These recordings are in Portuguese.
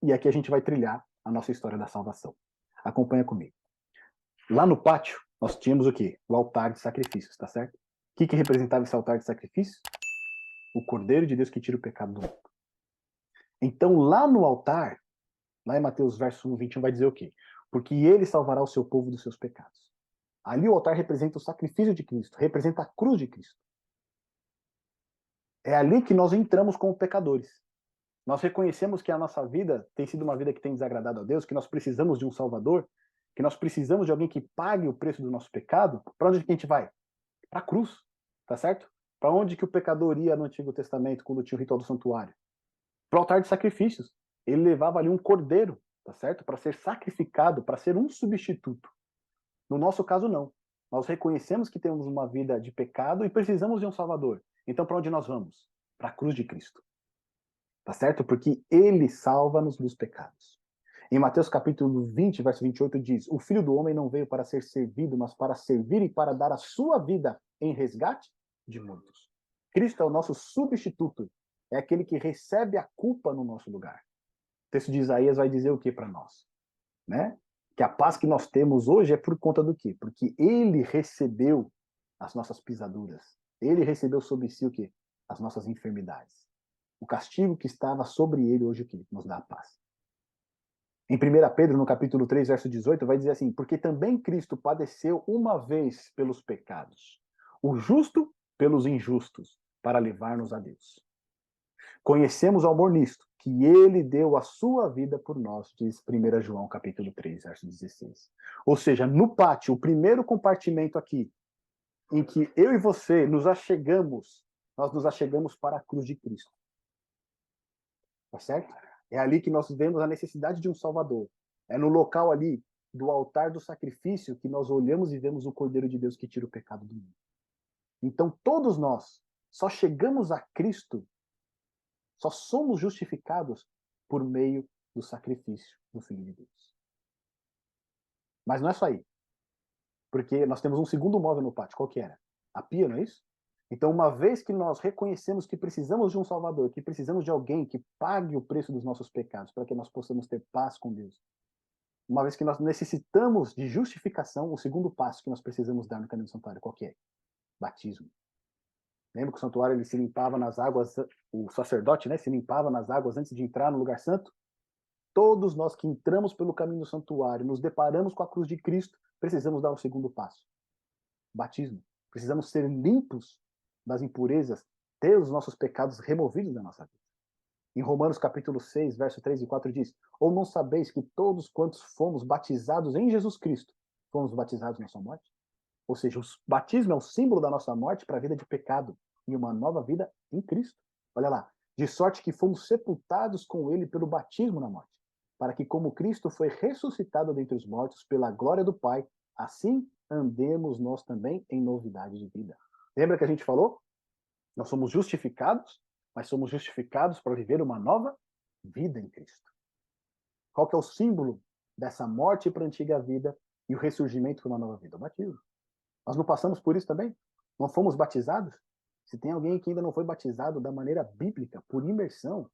E aqui a gente vai trilhar a nossa história da salvação. Acompanha comigo. Lá no pátio, nós tínhamos o quê? O altar de sacrifícios, tá certo? O que representava esse altar de sacrifícios? O Cordeiro de Deus que tira o pecado do mundo. Então, lá no altar, lá em Mateus verso 1, 21, vai dizer o quê? Porque ele salvará o seu povo dos seus pecados. Ali o altar representa o sacrifício de Cristo, representa a cruz de Cristo. É ali que nós entramos como pecadores. Nós reconhecemos que a nossa vida tem sido uma vida que tem desagradado a Deus, que nós precisamos de um Salvador, que nós precisamos de alguém que pague o preço do nosso pecado. Para onde que a gente vai? Para a cruz, tá certo? Para onde que o pecador ia no Antigo Testamento, quando tinha o ritual do santuário? Para o altar de sacrifícios. Ele levava ali um cordeiro, tá certo? Para ser sacrificado, para ser um substituto. No nosso caso, não. Nós reconhecemos que temos uma vida de pecado e precisamos de um Salvador. Então, para onde nós vamos? Para a cruz de Cristo. Tá certo? Porque ele salva-nos dos pecados. Em Mateus capítulo 20, verso 28, diz: O Filho do Homem não veio para ser servido, mas para servir e para dar a sua vida em resgate de muitos. Cristo é o nosso substituto. É aquele que recebe a culpa no nosso lugar. O texto de Isaías vai dizer o que para nós? Né? Que a paz que nós temos hoje é por conta do quê? Porque ele recebeu as nossas pisaduras. Ele recebeu sobre si o quê? As nossas enfermidades. O castigo que estava sobre ele hoje o quê? Nos dá a paz. Em 1 Pedro, no capítulo 3, verso 18, vai dizer assim: Porque também Cristo padeceu uma vez pelos pecados, o justo pelos injustos, para levar-nos a Deus. Conhecemos o amor nisto, que ele deu a sua vida por nós, diz 1 João capítulo 3, verso 16. Ou seja, no pátio, o primeiro compartimento aqui, em que eu e você nos achegamos, nós nos achegamos para a cruz de Cristo. Tá certo? É ali que nós vemos a necessidade de um Salvador. É no local ali do altar do sacrifício que nós olhamos e vemos o Cordeiro de Deus que tira o pecado do mundo. Então todos nós só chegamos a Cristo, só somos justificados por meio do sacrifício do Filho de Deus. Mas não é só aí. Porque nós temos um segundo móvel no pátio. Qual que era? A pia, não é isso? Então, uma vez que nós reconhecemos que precisamos de um Salvador, que precisamos de alguém que pague o preço dos nossos pecados, para que nós possamos ter paz com Deus, uma vez que nós necessitamos de justificação, o segundo passo que nós precisamos dar no caminho do santuário, qual que é? Batismo. Lembra que o santuário ele se limpava nas águas, o sacerdote, né, se limpava nas águas antes de entrar no lugar santo? Todos nós que entramos pelo caminho do santuário, nos deparamos com a cruz de Cristo, precisamos dar o segundo passo. Batismo. Precisamos ser limpos das impurezas, ter os nossos pecados removidos da nossa vida. Em Romanos capítulo 6, verso 3 e 4 diz: Ou não sabeis que todos quantos fomos batizados em Jesus Cristo, fomos batizados na sua morte? Ou seja, o batismo é o símbolo da nossa morte para a vida de pecado e uma nova vida em Cristo. Olha lá, de sorte que fomos sepultados com ele pelo batismo na morte, para que como Cristo foi ressuscitado dentre os mortos pela glória do Pai, assim andemos nós também em novidade de vida. Lembra que a gente falou? Nós somos justificados, mas somos justificados para viver uma nova vida em Cristo. Qual que é o símbolo dessa morte para a antiga vida e o ressurgimento para uma nova vida? O batismo. Nós não passamos por isso também? Não fomos batizados? Se tem alguém que ainda não foi batizado da maneira bíblica, por imersão,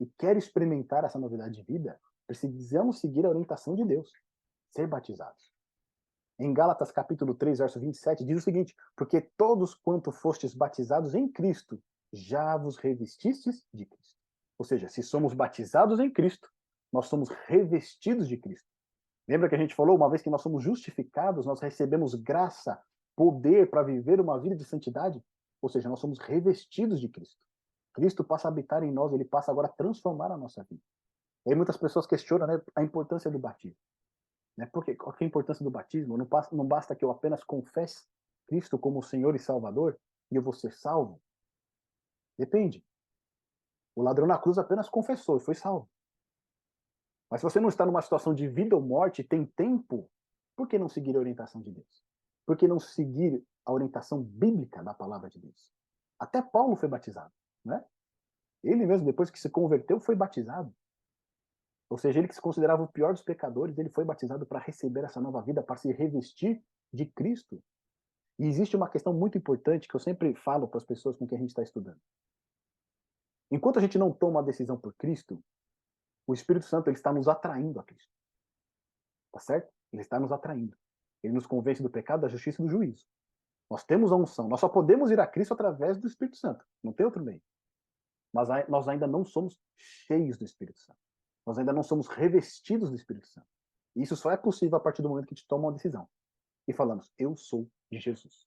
e quer experimentar essa novidade de vida, precisamos seguir a orientação de Deus, ser batizados. Em Gálatas capítulo 3, verso 27, diz o seguinte: Porque todos quanto fostes batizados em Cristo, já vos revestistes de Cristo. Ou seja, se somos batizados em Cristo, nós somos revestidos de Cristo. Lembra que a gente falou, uma vez que nós somos justificados, nós recebemos graça, poder para viver uma vida de santidade? Ou seja, nós somos revestidos de Cristo. Cristo passa a habitar em nós, ele passa agora a transformar a nossa vida. E aí muitas pessoas questionam, né, a importância do batismo. Né? Porque, qual que é a importância do batismo? Não basta que eu apenas confesse Cristo como Senhor e Salvador e eu vou ser salvo? Depende. O ladrão na cruz apenas confessou e foi salvo. Mas se você não está numa situação de vida ou morte, tem tempo, por que não seguir a orientação de Deus? Por que não seguir a orientação bíblica da palavra de Deus? Até Paulo foi batizado, né? Ele mesmo, depois que se converteu, foi batizado. Ou seja, ele que se considerava o pior dos pecadores, ele foi batizado para receber essa nova vida, para se revestir de Cristo. E existe uma questão muito importante que eu sempre falo para as pessoas com quem a gente está estudando. Enquanto a gente não toma a decisão por Cristo, O Espírito Santo ele está nos atraindo a Cristo. Tá certo? Ele está nos atraindo. Ele nos convence do pecado, da justiça e do juízo. Nós temos a unção. Nós só podemos ir a Cristo através do Espírito Santo. Não tem outro meio. Mas nós ainda não somos cheios do Espírito Santo. Nós ainda não somos revestidos do Espírito Santo. E isso só é possível a partir do momento que a gente toma uma decisão. E falamos, eu sou de Jesus.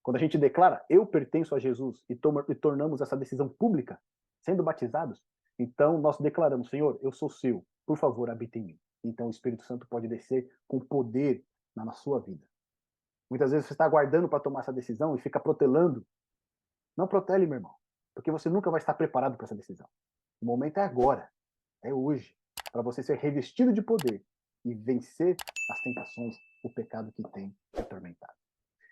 Quando a gente declara, eu pertenço a Jesus, e tornamos essa decisão pública, sendo batizados, então nós declaramos, Senhor, eu sou seu, por favor, habita em mim. Então o Espírito Santo pode descer com poder na sua vida. Muitas vezes você está aguardando para tomar essa decisão e fica protelando. Não protele, meu irmão, porque você nunca vai estar preparado para essa decisão. O momento é agora, é hoje, para você ser revestido de poder e vencer as tentações, o pecado que tem te atormentado.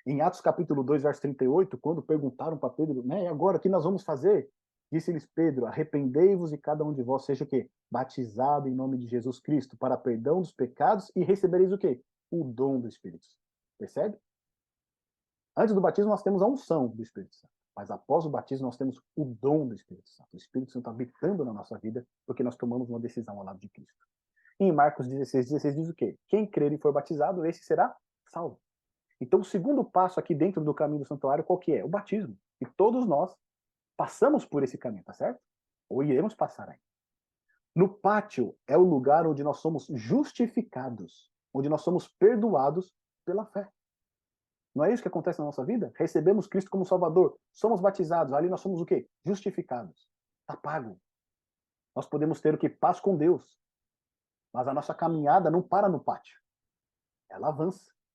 Em Atos capítulo 2, verso 38, quando perguntaram para Pedro, né, e agora o que nós vamos fazer? Disse-lhes Pedro, arrependei-vos e cada um de vós seja o quê? Batizado em nome de Jesus Cristo para perdão dos pecados e recebereis o quê? O dom do Espírito Santo. Percebe? Antes do batismo nós temos a unção do Espírito Santo, mas após o batismo nós temos o dom do Espírito Santo. O Espírito Santo habitando na nossa vida porque nós tomamos uma decisão ao lado de Cristo. Em Marcos 16 diz o quê? Quem crer e for batizado, esse será salvo. Então, o segundo passo aqui dentro do caminho do santuário, qual que é? O batismo. E todos nós passamos por esse caminho, tá certo? Ou iremos passar aí. No pátio é o lugar onde nós somos justificados, onde nós somos perdoados pela fé. Não é isso que acontece na nossa vida? Recebemos Cristo como Salvador, somos batizados, ali nós somos o quê? Justificados. Está pago. Nós podemos ter o que? Paz com Deus. Mas a nossa caminhada não para no pátio. Ela avança.